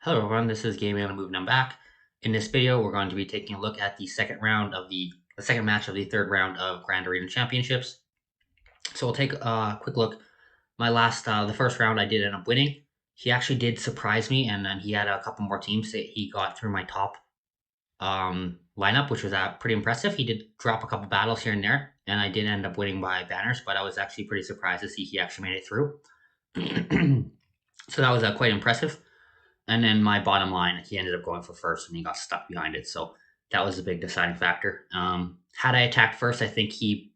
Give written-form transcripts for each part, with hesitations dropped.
Hello everyone, this is Gaming on the Move and I'm back. In this video, we're going to be taking a look at the second round of the second match of the third round of Grand Arena Championships. So we'll take a quick look. The first round I did end up winning. He actually did surprise me, and then he had a couple more teams that he got through my top lineup, which was pretty impressive. He did drop a couple battles here and there, and I did end up winning by banners, but I was actually pretty surprised to see he actually made it through. So that was quite impressive. And then my bottom line, he ended up going for first and he got stuck behind it. So that was a big deciding factor. Had I attacked first, I think he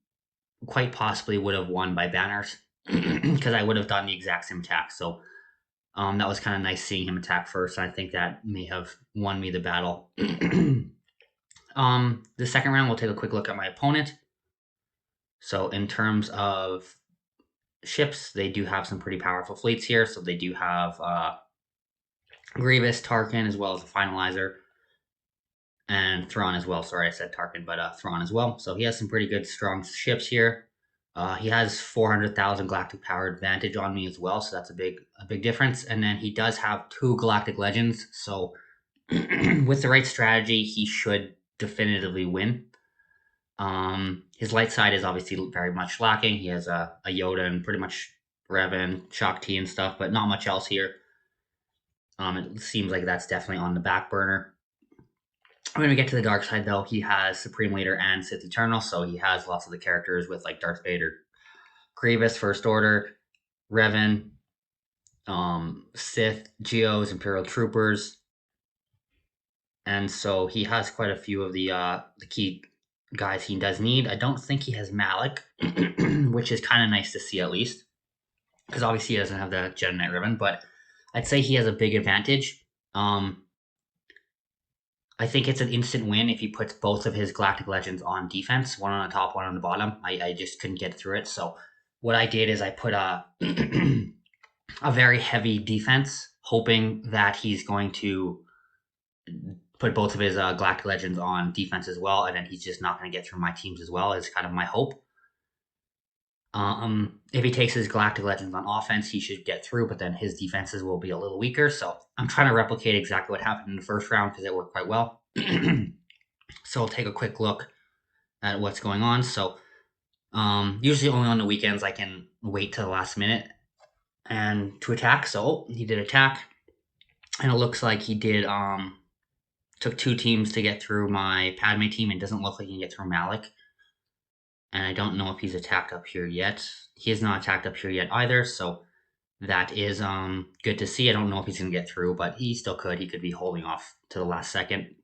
quite possibly would have won by banners because I would have done the exact same attack. So that was kind of nice seeing him attack first. I think that may have won me the battle. The second round, we'll take a quick look at my opponent. So in terms of ships, they do have some pretty powerful fleets here. So they do have Grievous, Tarkin, as well as the Finalizer, and Thrawn as well. Sorry, I said Tarkin, but Thrawn as well. So he has some pretty good, strong ships here. He has 400,000 Galactic power advantage on me as well, so that's a big difference. And then he does have 2 Galactic Legends, so with the right strategy, he should definitively win. His light side is obviously very much lacking. He has a Yoda and pretty much Revan, Shock T and stuff, but not much else here. It seems like that's definitely on the back burner. When we get to the dark side, though, he has Supreme Leader and Sith Eternal, so he has lots of the characters with like Darth Vader, Grievous, First Order, Revan, Sith, Geos, Imperial Troopers, and so he has quite a few of the key guys he does need. I don't think he has Malik, which is kind of nice to see at least, because obviously he doesn't have the Jedi Knight ribbon, but I'd say he has a big advantage. I think it's an instant win if he puts both of his Galactic Legends on defense, one on the top, one on the bottom. I just couldn't get through it. So what I did is I put a a very heavy defense, hoping that he's going to put both of his Galactic Legends on defense as well, and then he's just not going to get through my teams as well, is kind of my hope. If he takes his Galactic Legends on offense, he should get through, but then his defenses will be a little weaker. So I'm trying to replicate exactly what happened in the first round because it worked quite well. So I'll take a quick look at what's going on. So usually only on the weekends I can wait to the last minute and to attack. So he did attack, and it looks like he did took 2 teams to get through my Padme team. It doesn't look like he can get through Malik. And I don't know if he's attacked up here yet. He is not attacked up here yet either, so that is good to see. I don't know if he's going to get through, but he still could. He could be holding off to the last second.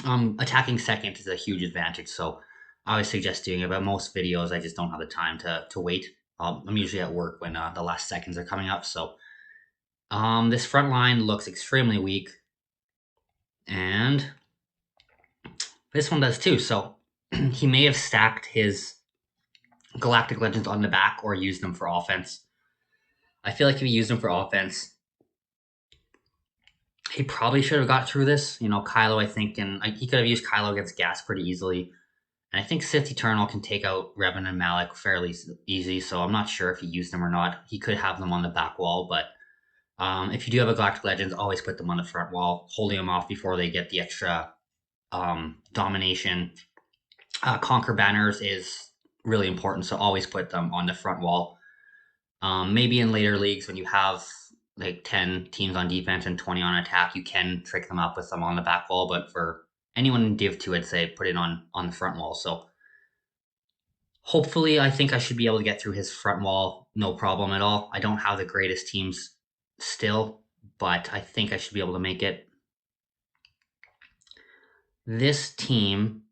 Attacking second is a huge advantage, so I always suggest doing it, but most videos I just don't have the time to wait. I'm usually at work when the last seconds are coming up, so this front line looks extremely weak, and this one does too, so he may have stacked his Galactic Legends on the back or used them for offense. I feel like if he used them for offense, he probably should have got through this. You know, Kylo, I think, and he could have used Kylo against Gas pretty easily. And I think Sith Eternal can take out Revan and Malik fairly easy, so I'm not sure if he used them or not. He could have them on the back wall, but if you do have a Galactic Legends, always put them on the front wall, holding them off before they get the extra domination. Conquer banners is really important, so always put them on the front wall. Maybe in later leagues when you have like 10 teams on defense and 20 on attack, you can trick them up with them on the back wall, but for anyone in Div 2, I'd say put it on the front wall. So hopefully I think I should be able to get through his front wall no problem at all. I don't have the greatest teams still, but I think I should be able to make it. This team,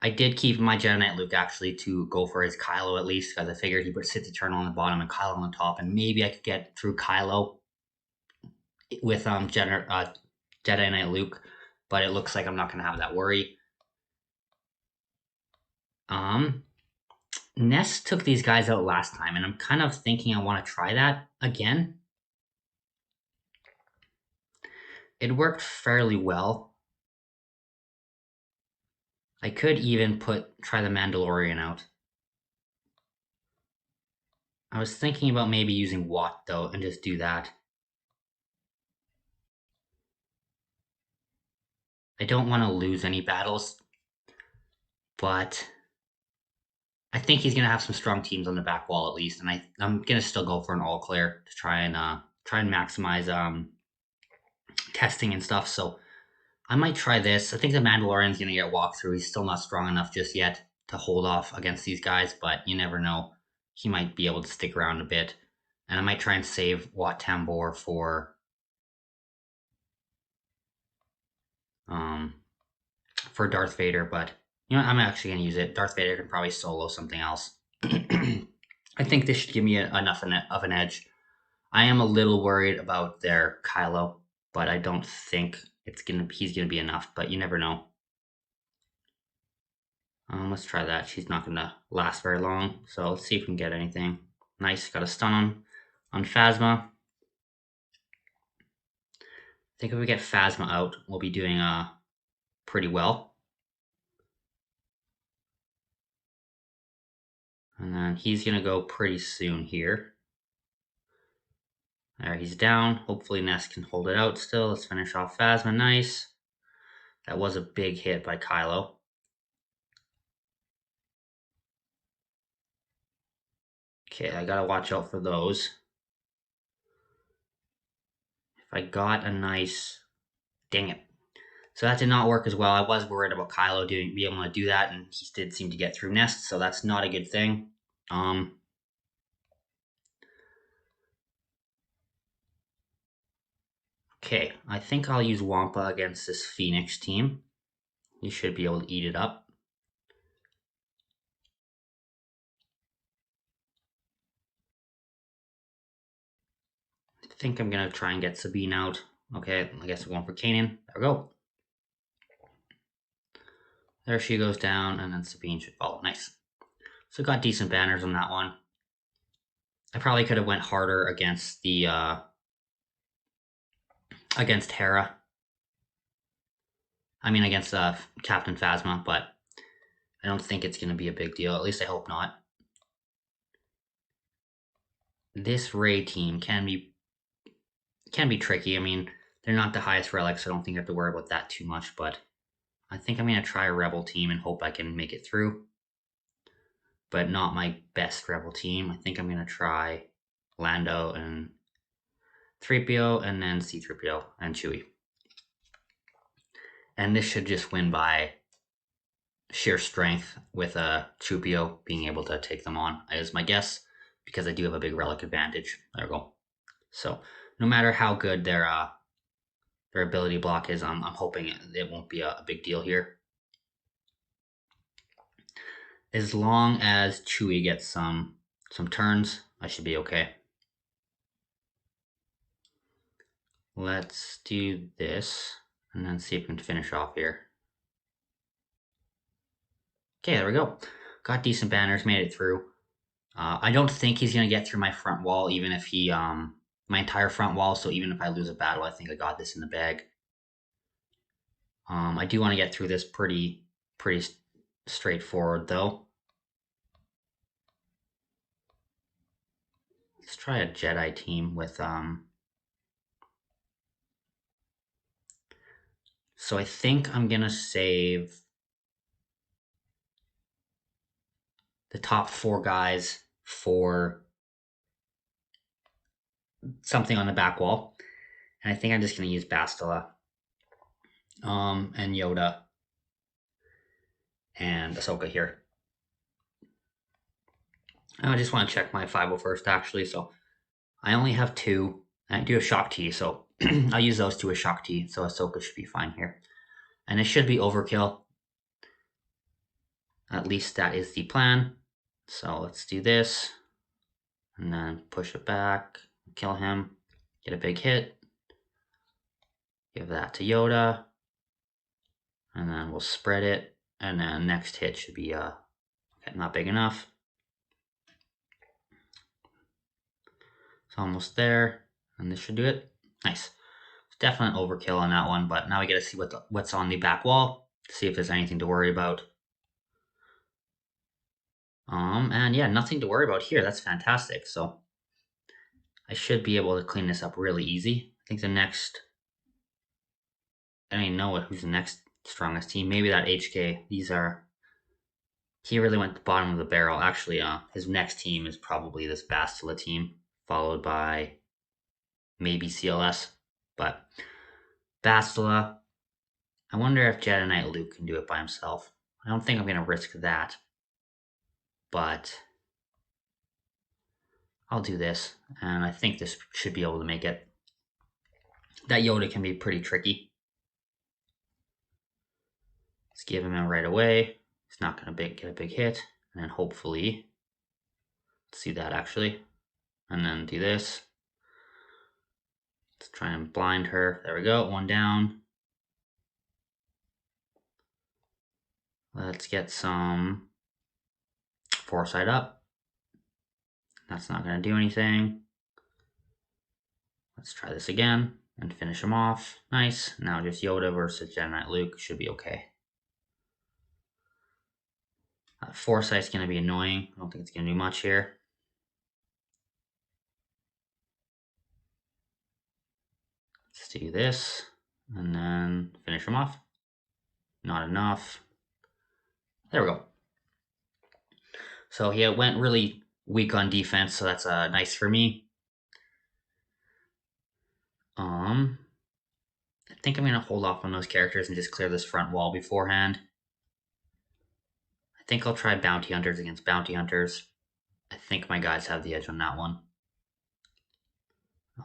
I did keep my Jedi Knight Luke actually to go for his Kylo at least, because I figured he put Sith Eternal on the bottom and Kylo on the top, and maybe I could get through Kylo with Jedi Knight Luke, but it looks like I'm not going to have that worry. Ness took these guys out last time, and I'm kind of thinking I want to try that again. It worked fairly well. I could even try the Mandalorian out. I was thinking about maybe using Watt, though, and just do that. I don't want to lose any battles, but I think he's going to have some strong teams on the back wall at least, and I'm going to still go for an all clear to try and maximize testing and stuff. So I might try this. I think the Mandalorian's going to get walked through. He's still not strong enough just yet to hold off against these guys, but you never know. He might be able to stick around a bit. And I might try and save Wat Tambor for Darth Vader, but you know, I'm actually going to use it. Darth Vader can probably solo something else. I think this should give me enough of an edge. I am a little worried about their Kylo, but I don't think he's gonna be enough. But you never know. Let's try that. She's not gonna last very long, so let's see if we can get anything. Nice, got a stun on Phasma. I think if we get Phasma out, we'll be doing pretty well. And then he's gonna go pretty soon here. There, he's down. Hopefully Ness can hold it out still. Let's finish off Phasma. Nice. That was a big hit by Kylo. Okay, I gotta watch out for those. If I got a nice... Dang it. So that did not work as well. I was worried about Kylo being able to do that, and he did seem to get through Nest, so that's not a good thing. Okay, I think I'll use Wampa against this Phoenix team. He should be able to eat it up. I think I'm going to try and get Sabine out. Okay, I guess we're going for Kanan. There we go. There she goes down, and then Sabine should follow. Nice. So got decent banners on that one. I probably could have went harder against the against Hera. I mean against Captain Phasma, but I don't think it's going to be a big deal. At least I hope not. This Rey team can be tricky. I mean, they're not the highest relics, so I don't think I have to worry about that too much, but I think I'm going to try a Rebel team and hope I can make it through. But not my best Rebel team. I think I'm going to try Lando and 3PO and then C-3PO and Chewie. And this should just win by sheer strength with Chewpio being able to take them on, is my guess, because I do have a big relic advantage. There we go. So no matter how good their ability block is, I'm hoping it won't be a big deal here. As long as Chewie gets some turns, I should be okay. Let's do this and then see if we can finish off here. Okay, there we go. Got decent banners, made it through. I don't think he's going to get through my front wall, even if he, my entire front wall, so even if I lose a battle, I think I got this in the bag. I do want to get through this pretty straightforward, though. Let's try a Jedi team with, so I think I'm going to save the top 4 guys for something on the back wall. And I think I'm just going to use Bastila, and Yoda, and Ahsoka here. I just want to check my 501st, actually. So I only have 2. And I do have Shock T, so I'll use those 2 as Shock T. So Ahsoka should be fine here. And it should be overkill. At least that is the plan. So let's do this. And then push it back. Kill him. Get a big hit. Give that to Yoda. And then we'll spread it. And then next hit should be not big enough. It's almost there. And this should do it. Nice. It's definitely overkill on that one, but now we gotta see what's on the back wall. See if there's anything to worry about. And yeah, nothing to worry about here. That's fantastic. So I should be able to clean this up really easy. I think the next, I don't even know who's the next strongest team. Maybe that HK. He really went to the bottom of the barrel. Actually, his next team is probably this Bastila team, followed by maybe CLS. But Bastila, I wonder if Jedi Knight Luke can do it by himself. I don't think I'm going to risk that. But I'll do this, and I think this should be able to make it. That Yoda can be pretty tricky. Let's give him in right away. He's not going to get a big hit. And then hopefully, let's see that actually. And then do this. Let's try and blind her. There we go, one down. Let's get some foresight up. That's not going to do anything. Let's try this again and finish him off. Nice. Now just Yoda versus Jedi Knight Luke should be okay. Foresight's going to be annoying. I don't think it's going to do much here. Let's do this and then finish him off. Not enough. There we go. So he went really weak on defense, so that's nice for me. I think I'm going to hold off on those characters and just clear this front wall beforehand. I think I'll try Bounty Hunters against Bounty Hunters. I think my guys have the edge on that one.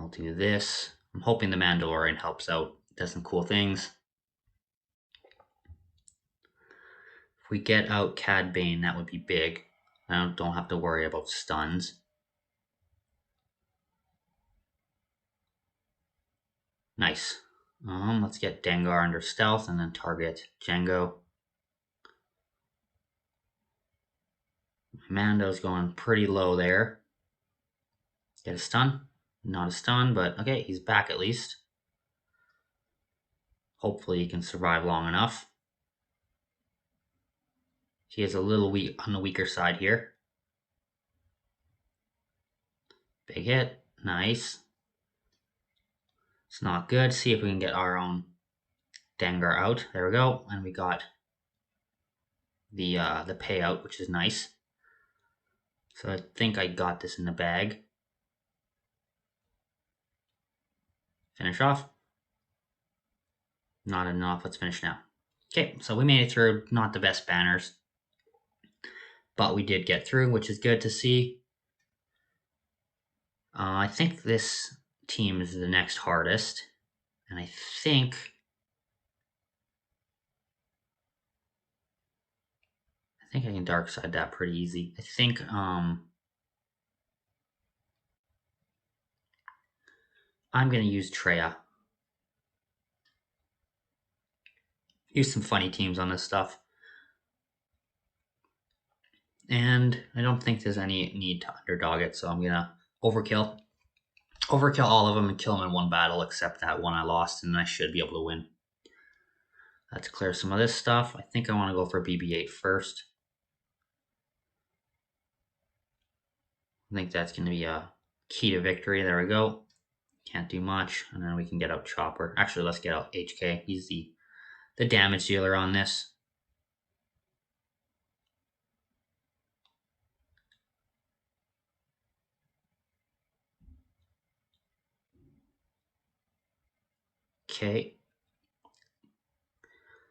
I'll do this. I'm hoping the Mandalorian helps out, does some cool things. If we get out Cad Bane, that would be big. I don't have to worry about stuns. Nice. Let's get Dengar under stealth and then target Jango. Mando's going pretty low there. Let's get a stun. Not a stun, but okay, he's back at least. Hopefully he can survive long enough. He is a little weak on the weaker side here. Big hit. Nice. It's not good. See if we can get our own Dengar out. There we go. And we got the payout, which is nice. So I think I got this in the bag. Finish off. Not enough. Let's finish now. Okay, so we made it through. Not the best banners, but we did get through, which is good to see. I think this team is the next hardest, and I think I can dark side that pretty easy. I think I'm gonna use Treya. Use some funny teams on this stuff. And I don't think there's any need to underdog it, so I'm gonna overkill all of them and kill them in one battle, except that one I lost, and I should be able to win. Let's clear some of this stuff. I think I want to go for BB-8 first. I think that's going to be a key to victory. There we go. Can't do much, and then we can get out Chopper. Actually, let's get out HK. He's the damage dealer on this. Okay.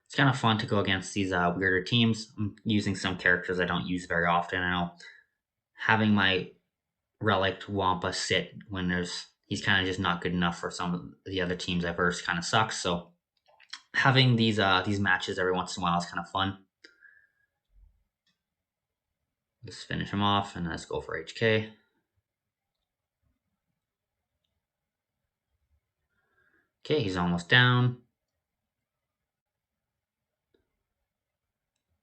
It's kind of fun to go against these weirder teams. I'm using some characters I don't use very often. I know having my Relic Wampa sit when he's kind of just not good enough for some of the other teams I versed kind of sucks. So having these matches every once in a while is kind of fun. Let's finish him off and let's go for HK. Okay, he's almost down.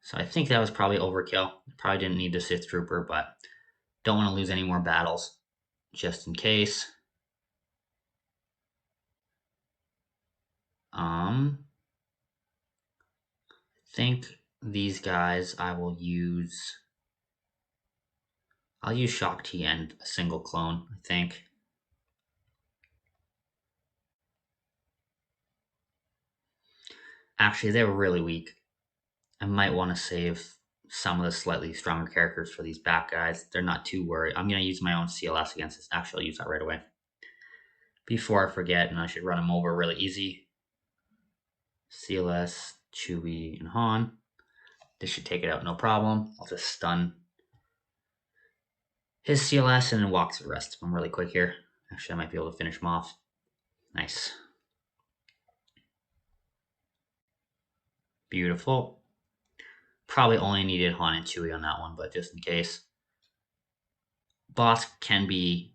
So I think that was probably overkill. Probably didn't need the Sith Trooper, but don't want to lose any more battles just in case. I think these guys I'll use Shock T and a single clone, I think. Actually, they were really weak. I might want to save some of the slightly stronger characters for these back guys. They're not too worried. I'm going to use my own CLS against this. Actually, I'll use that right away. Before I forget, and I should run them over really easy. CLS, Chewie, and Han. This should take it out no problem. I'll just stun his CLS and then walk through the rest of them really quick here. Actually, I might be able to finish him off. Nice. Beautiful. Probably only needed Han and Chewie on that one, but just in case. Boss can be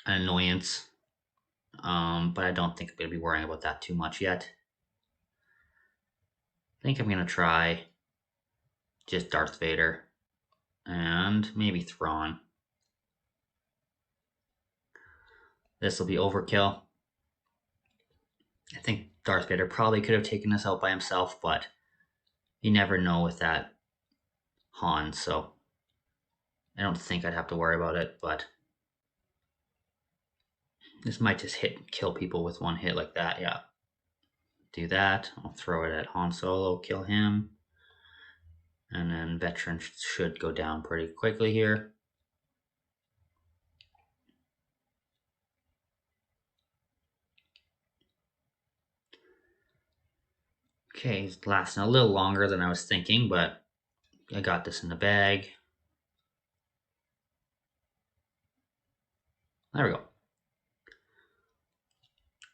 an annoyance, but I don't think I'm going to be worrying about that too much yet. I think I'm going to try just Darth Vader and maybe Thrawn. This will be overkill. I think Darth Vader probably could have taken this out by himself, but you never know with that Han, so I don't think I'd have to worry about it, but this might just kill people with one hit like that, yeah. Do that. I'll throw it at Han Solo, kill him. And then Veteran should go down pretty quickly here. Okay, it's lasting a little longer than I was thinking, but I got this in the bag. There we go.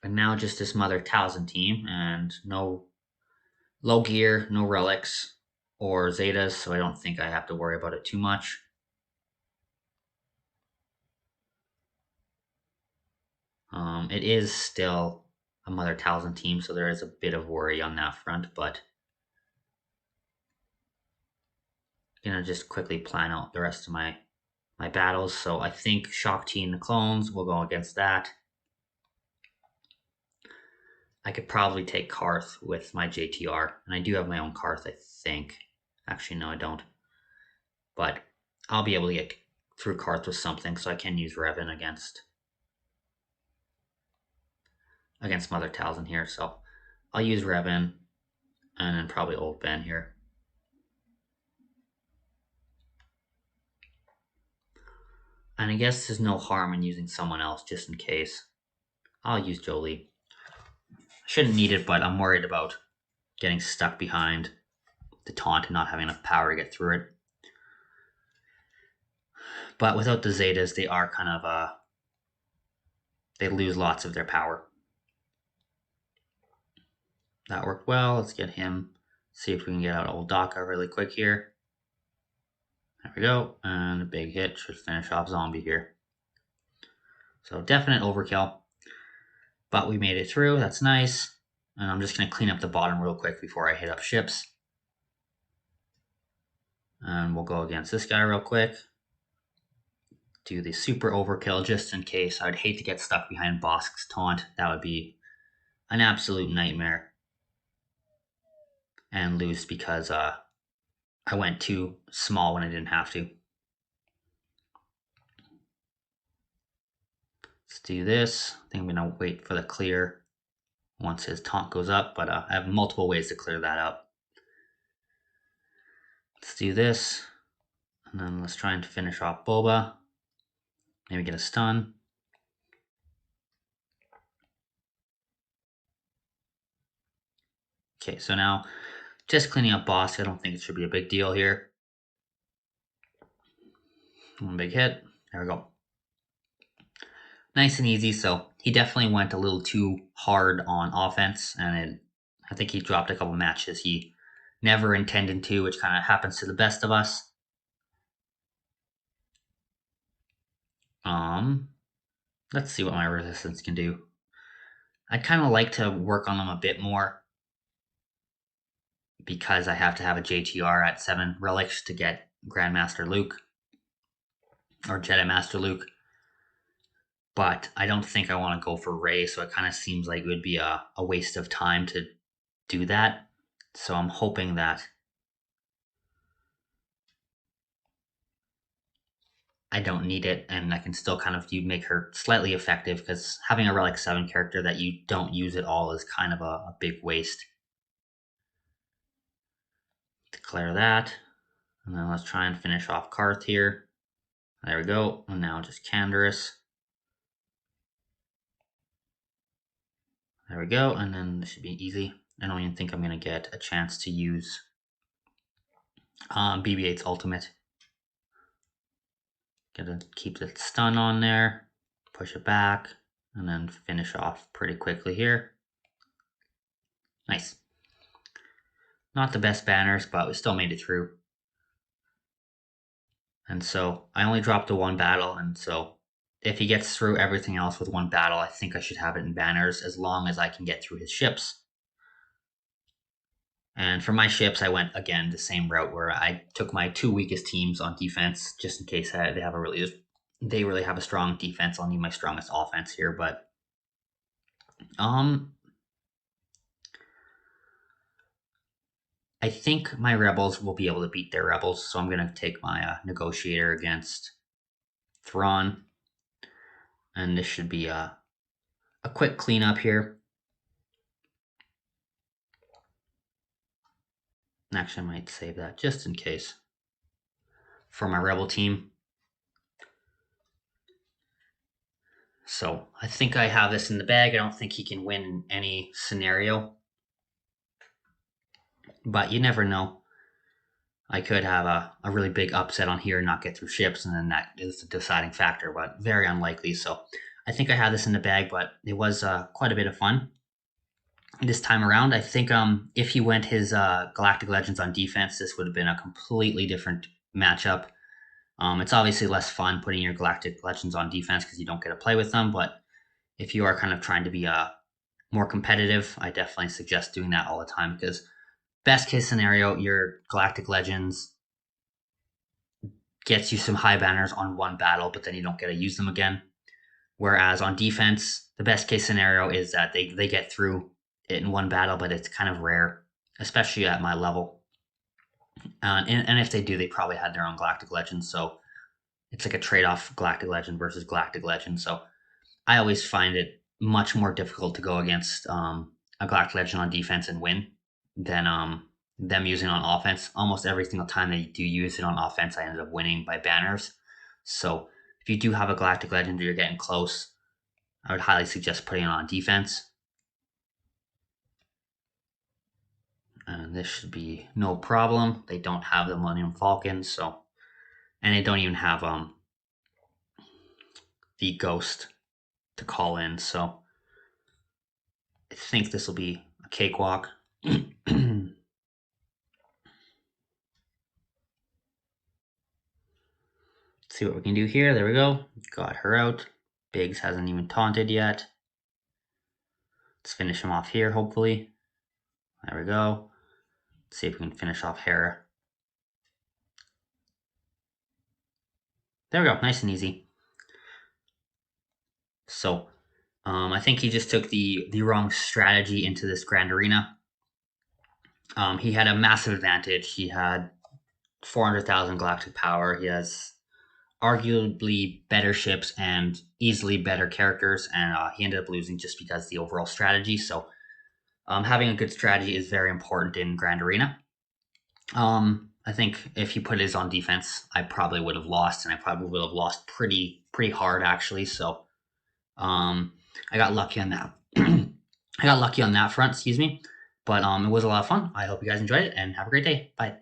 And now just this Mother Talzin team, and no low gear, no relics or Zetas, so I don't think I have to worry about it too much. It is still a Mother Talzin team, so there is a bit of worry on that front, but I'm gonna just quickly plan out the rest of my battles. So I think Shaak Ti and the clones will go against that. I could probably take Karth with my JTR, and I do have my own Karth, I think. Actually, no, I don't. But I'll be able to get through Karth with something, so I can use Revan against Mother Talzin here. So I'll use Revan, and then probably Old Ben here. And I guess there's no harm in using someone else just in case. I'll use Jolie. I shouldn't need it, but I'm worried about getting stuck behind the taunt and not having enough power to get through it. But without the Zetas, they are kind of they lose lots of their power. That worked well. Let's get him. See if we can get out old Daka really quick here. There we go. And a big hit should finish off Zombie here. So definite overkill. But we made it through. That's nice. And I'm just going to clean up the bottom real quick before I hit up ships. And we'll go against this guy real quick. Do the super overkill just in case. I'd hate to get stuck behind Bosk's taunt. That would be an absolute nightmare. And lose because I went too small when I didn't have to. Let's do this. I think I'm going to wait for the clear once his taunt goes up, but I have multiple ways to clear that up. Let's do this, and then let's try and finish off Boba. Maybe get a stun. Okay, so now just cleaning up Boss. I don't think it should be a big deal here. One big hit. There we go. Nice and easy. So he definitely went a little too hard on offense, and I think he dropped a couple matches he never intended to, which kind of happens to the best of us. Let's see what my resistance can do. I'd kind of like to work on them a bit more because I have to have a JTR at 7 relics to get Grandmaster Luke or Jedi Master Luke. But I don't think I want to go for Rey, so it kind of seems like it would be a waste of time to do that. So I'm hoping that I don't need it, and I can still kind of make her slightly effective, because having a Relic 7 character that you don't use at all is kind of a big waste. Declare that. And then let's try and finish off Karth here. There we go. And now just Canderous. There we go. And then this should be easy. I don't even think I'm going to get a chance to use BB-8's ultimate. Gotta keep the stun on there. Push it back. And then finish off pretty quickly here. Nice. Not the best banners, but we still made it through. And so I only dropped the one battle, and so if he gets through everything else with one battle, I think I should have it in banners as long as I can get through his ships. And for my ships, I went, again, the same route where I took my 2 weakest teams on defense, just in case they really have a strong defense. I'll need my strongest offense here, but I think my rebels will be able to beat their rebels, so I'm going to take my negotiator against Thrawn. And this should be a quick cleanup here. Actually, I might save that just in case for my rebel team. So I think I have this in the bag. I don't think he can win in any scenario, but you never know. I could have a really big upset on here and not get through ships, and then that is the deciding factor, but very unlikely. So I think I have this in the bag, but it was quite a bit of fun this time around. I think if he went his Galactic Legends on defense, this would have been a completely different matchup. It's obviously less fun putting your Galactic Legends on defense because you don't get to play with them, but if you are kind of trying to be more competitive, I definitely suggest doing that all the time, because best case scenario, your Galactic Legends gets you some high banners on one battle, but then you don't get to use them again. Whereas on defense, the best case scenario is that they get through it in one battle, but it's kind of rare, especially at my level. And if they do, they probably had their own Galactic Legend, so it's like a trade-off Galactic Legend versus Galactic Legend. So I always find it much more difficult to go against a Galactic Legend on defense and win than them using it on offense. Almost every single time they do use it on offense, I ended up winning by banners. So if you do have a Galactic Legend or you're getting close, I would highly suggest putting it on defense. And this should be no problem. They don't have the Millennium Falcon, so, and they don't even have the Ghost to call in, so I think this will be a cakewalk. See what we can do here. There we go. Got her out. Biggs hasn't even taunted yet. Let's finish him off here, hopefully. There we go. Let's see if we can finish off Hera. There we go. Nice and easy. So, I think he just took the wrong strategy into this Grand Arena. He had a massive advantage. He had 400,000 galactic power. He has arguably better ships and easily better characters, and he ended up losing just because of the overall strategy. So having a good strategy is very important in Grand Arena. I think if he put his on defense, I probably would have lost, and I probably would have lost pretty hard, actually. So I got lucky on that. I got lucky on that front, excuse me. But it was a lot of fun. I hope you guys enjoyed it, and have a great day. Bye.